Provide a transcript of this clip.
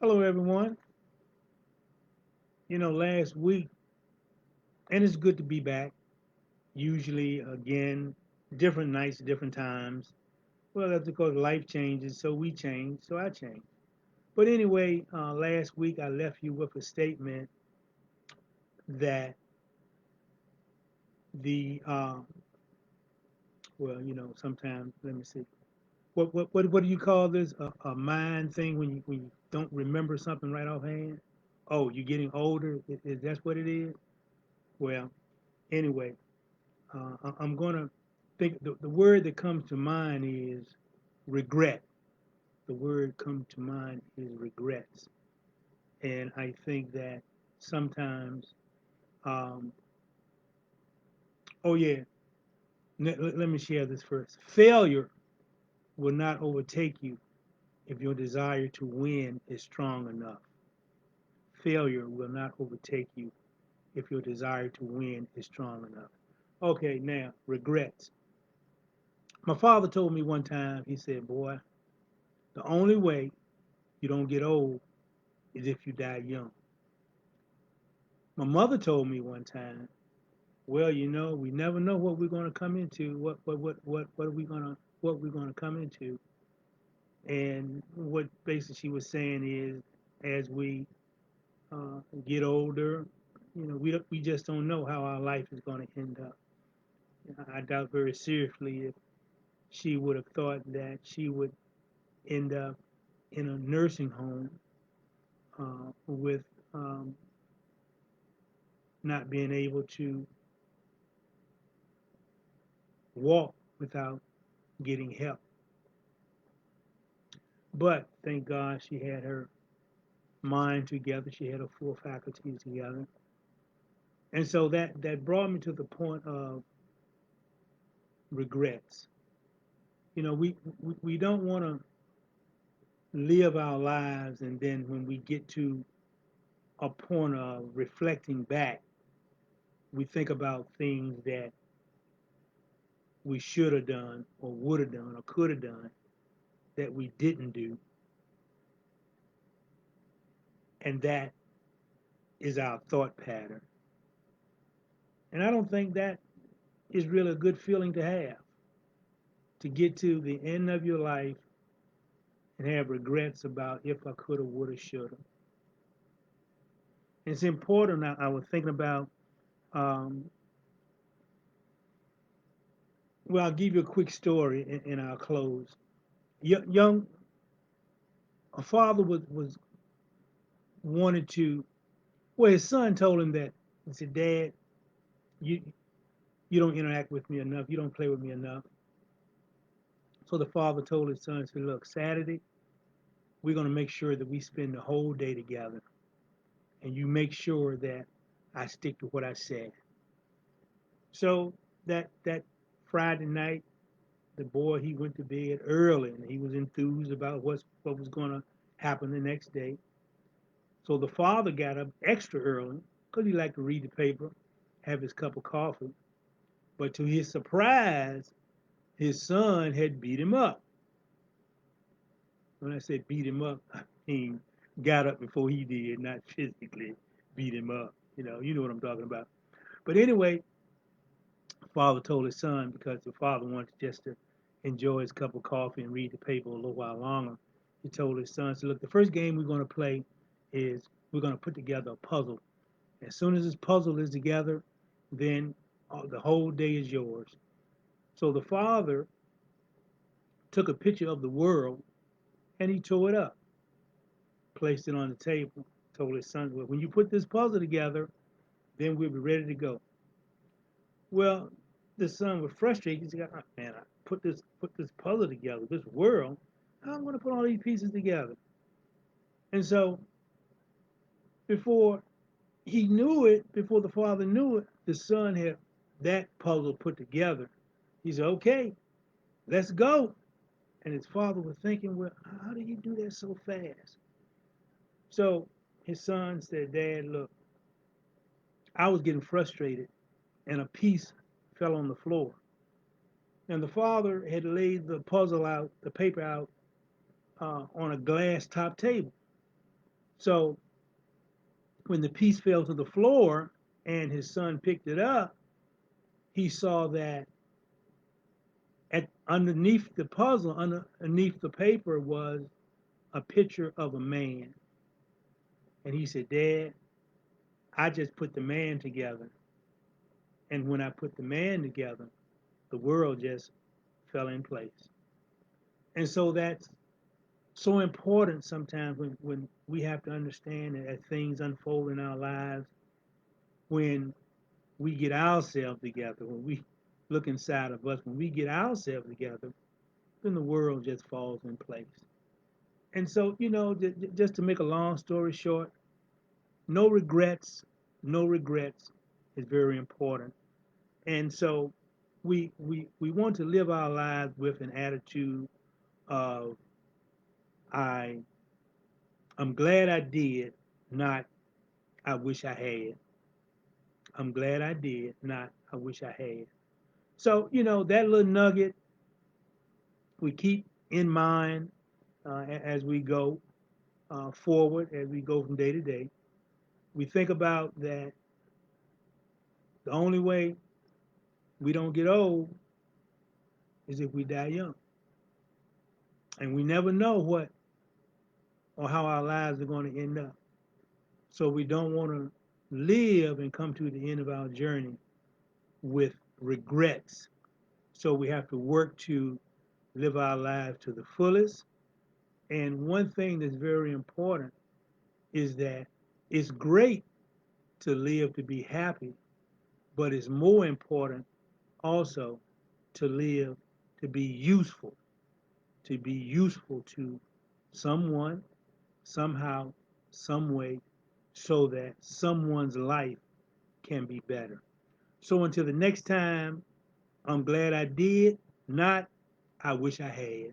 Hello, everyone. Last week, and it's good to be back. Usually, again, different nights, different times. Well, that's because life changes, so we change, so I change. But anyway, last week I left you with a statement that sometimes, let me see. What do you call this? A mind thing when you don't remember something right offhand? Oh, you're getting older. Is that's what it is? Well, anyway, I'm going to think the word that comes to mind is regret. The word comes to mind is regrets. And I think that sometimes, um, oh yeah, let me share this first. Failure will not overtake you if your desire to win is strong enough. Failure will not overtake you if your desire to win is strong enough. Okay, now, regrets. My father told me one time, he said, boy, the only way you don't get old is if you die young. My mother told me one time, well, we never know what we're going to come into. What are we going to what we're going to come into? And what basically she was saying is, as we get older, we just don't know how our life is going to end up. I doubt very seriously if she would have thought that she would end up in a nursing home with um, not being able to walk without getting help. But thank God she had her mind together. She had her full faculties together. And so that brought me to the point of regrets. We don't want to live our lives and then when we get to a point of reflecting back, we think about things that we should have done or would have done or could have done that we didn't do. And that is our thought pattern. And I don't think that is really a good feeling to have, to get to the end of your life and have regrets about if I could have, would have, should have. It's important. I was thinking about, um, well, I'll give you a quick story and I'll close. Young, a father was wanted to, well, his son told him that, he said, Dad, you, you don't interact with me enough. You don't play with me enough. So the father told his son, he said, look, Saturday, we're going to make sure that we spend the whole day together. And you make sure that I stick to what I said. So that Friday night, the boy he went to bed early and he was enthused about what was going to happen the next day. So the father got up extra early because he liked to read the paper, have his cup of coffee. But to his surprise, his son had beat him up. When I say beat him up, I mean got up before he did, not physically beat him up. You know what I'm talking about. But anyway, father told his son because the father wanted just to enjoy his cup of coffee and read the paper a little while longer. He told his son, so look, the first game we're going to play is we're going to put together a puzzle. As soon as this puzzle is together, then the whole day is yours. So the father took a picture of the world and he tore it up, placed it on the table, told his son, well, when you put this puzzle together, then we'll be ready to go. Well, the son was frustrated. He said, "Oh, man, I put this puzzle together, this world. How am I going to put all these pieces together?" And so before he knew it, before the father knew it, the son had that puzzle put together. He said, "Okay, let's go." And his father was thinking, "Well, how did he do that so fast?" So his son said, "Dad, look, I was getting frustrated, and a piece fell on the floor." And the father had laid the puzzle out, the paper out on a glass top table. So when the piece fell to the floor and his son picked it up, he saw that underneath the puzzle, underneath the paper, was a picture of a man. And he said, Dad, I just put the man together. And when I put the man together, the world just fell in place. And so that's so important sometimes when we have to understand that as things unfold in our lives, when we get ourselves together, when we look inside of us, when we get ourselves together, then the world just falls in place. And so, just to make a long story short, no regrets, no regrets is very important. And so we want to live our lives with an attitude of I I'm glad I did, not I wish I had. I'm glad I did, not I wish I had. So, that little nugget we keep in mind as we go forward, as we go from day to day. We think about that the only way we don't get old is if we die young. And we never know what or how our lives are going to end up. So we don't want to live and come to the end of our journey with regrets. So we have to work to live our lives to the fullest. And one thing that's very important is that it's great to live to be happy, but it's more important also to live to to be useful to someone, somehow, some way, so that someone's life can be better. So until the next time, I'm glad I did, not I wish I had.